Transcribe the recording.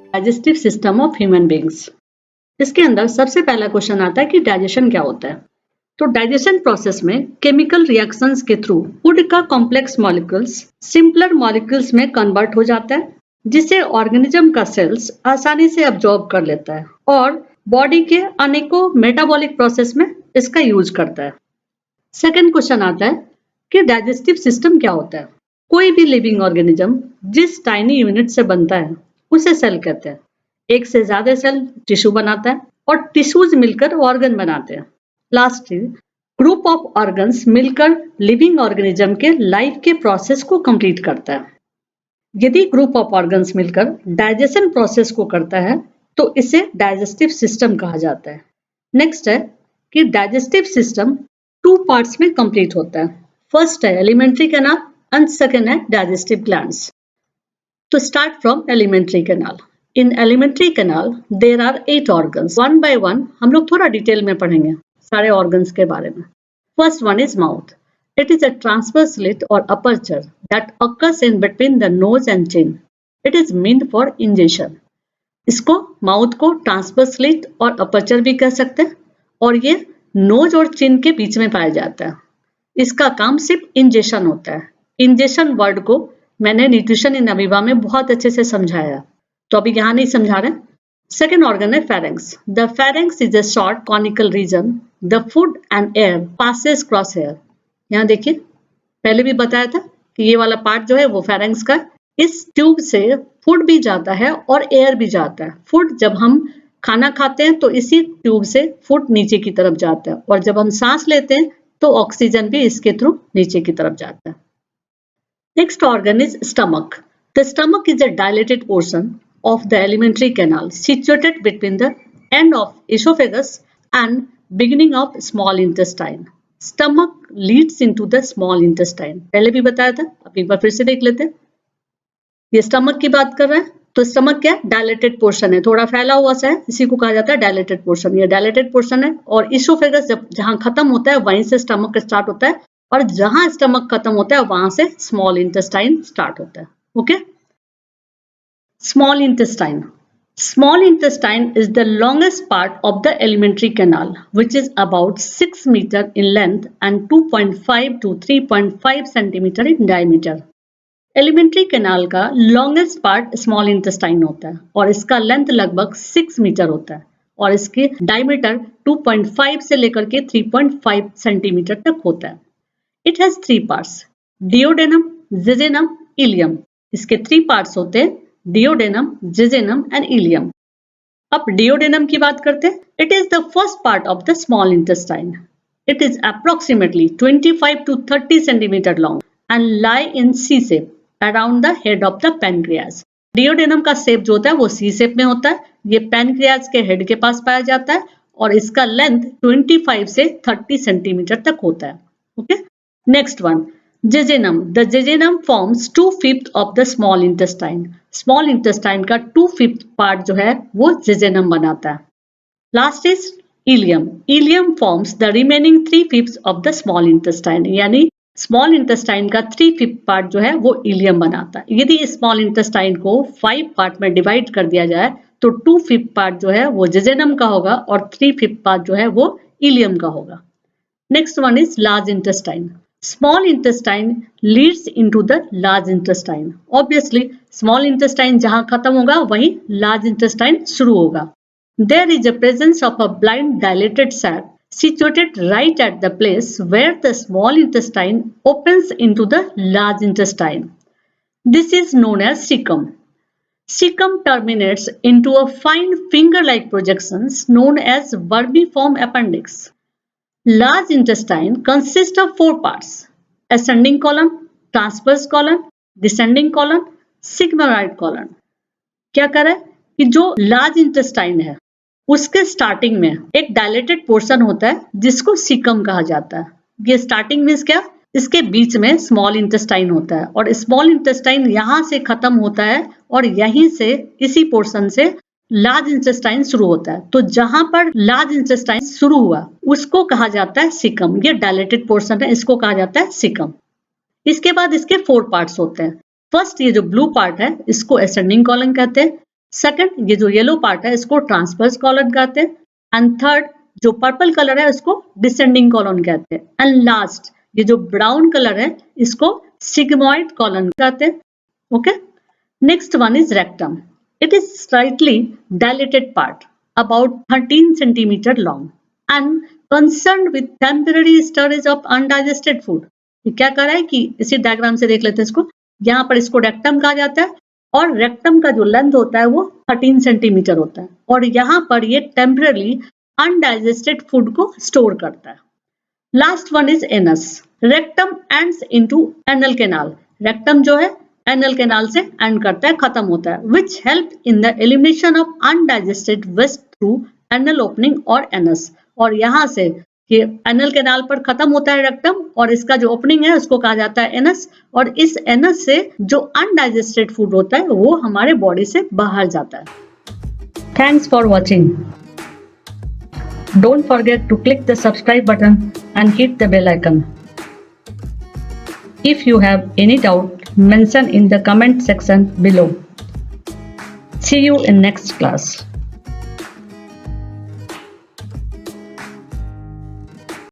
Digestive system of human beings. इसके अंदर सबसे पहला क्वेश्चन आता है कि डाइजेशन क्या होता है। तो डाइजेशन प्रोसेस में केमिकल रिएक्शंस के थ्रू फूड का कॉम्प्लेक्स मॉलिक्यूल्स सिंपलर मॉलिक्यूल्स में कन्वर्ट हो जाता है, जिसे ऑर्गेनिज्म का सेल्स आसानी से अब्जॉर्ब कर लेता है और बॉडी के अनेकों मेटाबॉलिक प्रोसेस में इसका यूज करता है। सेकेंड क्वेश्चन आता है कि डाइजेस्टिव सिस्टम क्या होता है। कोई भी लिविंग ऑर्गेनिज्म जिस टाइनी यूनिट से बनता है उसे सेल कहते हैं। एक से ज्यादा सेल टिश्यू बनाता है और टिश्यूज मिलकर ऑर्गन बनाते हैं। लास्टली ग्रुप ऑफ ऑर्गन्स मिलकर लिविंग ऑर्गेनिज्म के लाइफ के प्रोसेस को कंप्लीट करता है। यदि ग्रुप ऑफ ऑर्गन्स मिलकर डाइजेशन प्रोसेस को करता है तो इसे डाइजेस्टिव सिस्टम कहा जाता है। नेक्स्ट है कि डाइजेस्टिव सिस्टम 2 पार्ट्स में कंप्लीट होता है। फर्स्ट है एलिमेंट्री कैनाल एंड सेकेंड है digestive glands. To start from alimentary canal. In alimentary canal, there are 8 organs. One by one, हम लोग थोड़ा डिटेल में पढ़ेंगे सारे organs के बारे में. First one is mouth. It is a transverse slit or aperture that occurs in between the nose and chin. It is meant for ingestion. इसको mouth को transverse slit और aperture भी कह सकते हैं और ये nose और chin के बीच में पाया जाता है। इसका काम सिर्फ ingestion होता है। Ingestion वर्ड को मैंने न्यूट्रिशन इन अमीबा में बहुत अच्छे से समझाया, तो अभी यहाँ नहीं समझा रहे। सेकेंड ऑर्गन है pharynx. The pharynx is a short conical region the food and air passes cross air. यहाँ देखिए, पहले भी बताया था कि ये वाला पार्ट जो है वो फेरेंक्स का। इस ट्यूब से फूड भी जाता है और एयर भी जाता है। फूड जब हम खाना खाते हैं तो इसी ट्यूब से फूड नीचे की तरफ जाता है और जब हम सांस लेते हैं तो ऑक्सीजन भी इसके थ्रू नीचे की तरफ जाता है। Next organ is stomach. The stomach is a dilated portion of the alimentary canal situated between the end of esophagus and beginning of small intestine. Stomach leads into the small intestine. पहले भी बताया था, अब एक बार फिर से देख लेते हैं। ये stomach की बात कर रहे हैं, तो stomach क्या है? Dilated portion है, थोड़ा फैला हुआ सा है, इसी को कहा जाता है dilated portion। ये dilated portion है और esophagus जहाँ खत्म होता है वहीं से stomach स्टार्ट होता है और जहां स्टमक खत्म होता है वहां से स्मॉल इंटेस्टाइन स्टार्ट होता है। Okay, small intestine. Small intestine is the longest part of the alimentary canal which is about 6 metre in length and 2.5 to 3.5 centimetre in diameter. Alimentary canal का लॉन्गेस्ट पार्ट स्मॉल इंटेस्टाइन होता है और इसका length लगभग 6 metre होता है और इसके डायमीटर 2.5 से लेकर के 3.5 सेंटीमीटर तक होता है। It has 3 parts: duodenum, jejunum, ileum. इसके 3 parts होते हैं: duodenum, jejunum and ileum. अब duodenum की बात करते हैं। It is the first part of the small intestine. It is approximately 25 to 30 centimeter long and lie in C-shape around the head of the pancreas. Duodenum का shape जो होता है वो C शेप में होता है। ये पैनक्रियाज के हेड के पास पाया जाता है और इसका लेंथ 25 से 30 सेंटीमीटर तक होता है। Okay, Next one, jejunum. The jejunum forms 2/5 of the small intestine. Small intestine का 2/5 part जो है वो jejunum बनाता है। Last is ileum. Ileum forms the remaining 3/5 of the small intestine. यानी small intestine का 3/5 part जो है वो ileum बनाता है। यदि small intestine को 5 part में divide कर दिया जाए तो 2/5 part जो है वो jejunum का होगा और 3/5 part जो है वो ileum का होगा। Next one is large intestine. Small intestine leads into the large intestine. Obviously, small intestine जहाँ खत्म होगा वहीं large intestine शुरू होगा। There is a presence of a blind dilated sac situated right at the place where the small intestine opens into the large intestine. This is known as cecum. Cecum terminates into a fine finger-like projections known as vermiform appendix. Large intestine consists of 4 parts: ascending colon, transverse colon, descending colon, sigmoid colon. क्या करे कि जो large intestine है उसके starting में एक dilated portion होता है जिसको सीकम कहा जाता है। ये स्टार्टिंग में क्या, इसके बीच में स्मॉल इंटेस्टाइन होता है और स्मॉल इंटेस्टाइन यहाँ से खत्म होता है और यहीं से इसी पोर्शन से लार्ज इंटेस्टाइन शुरू होता है। तो जहां पर लार्ज इंटेस्टाइन शुरू हुआ उसको कहा जाता है सीकम। ये डायलेटेड पोर्शन है, इसको कहा जाता है सीकम। इसके बाद इसके 4 पार्ट्स होते हैं। फर्स्ट ये जो ब्लू पार्ट है इसको असेंडिंग कॉलन कहते हैं, सेकंड ये जो येलो पार्ट है इसको ट्रांसवर्स कॉलन कहते हैं, एंड थर्ड जो पर्पल कलर है इसको डिसेंडिंग कॉलन कहते हैं, एंड लास्ट ये जो ब्राउन कलर है इसको सिग्मॉइड कॉलन कहते हैं। Okay, next one is rectum. It is slightly dilated part, about 13 centimeter long, and concerned with temporary storage of undigested food. ये क्या कर रहा है कि इसी डायग्राम से देख लेते हैं इसको। यहाँ पर इसको रेक्टम कहा जाता है और रेक्टम का जो लेंथ होता है वो 13 सेंटीमीटर होता है और यहाँ पर ये टेम्पररी अनडाइजेस्टेड फूड को स्टोर करता है। Last one is anus. Rectum ends into anal canal. Rectum जो है एनल कैनाल से एंड करता है, खत्म होता है, which help in the elimination of undigested waste through anal opening और एनस. और यहाँ से ये एनल कैनाल पर खत्म होता है रेक्टम और इसका जो ओपनिंग है उसको कहा जाता है एनस, और इस एनस से जो अनडाइजेस्टेड फूड होता है वो हमारे बॉडी से बाहर जाता है। Thanks for watching. Don't forget to click the subscribe button and hit the bell icon. If you have any doubt, mention in the comment section below. See you in next class.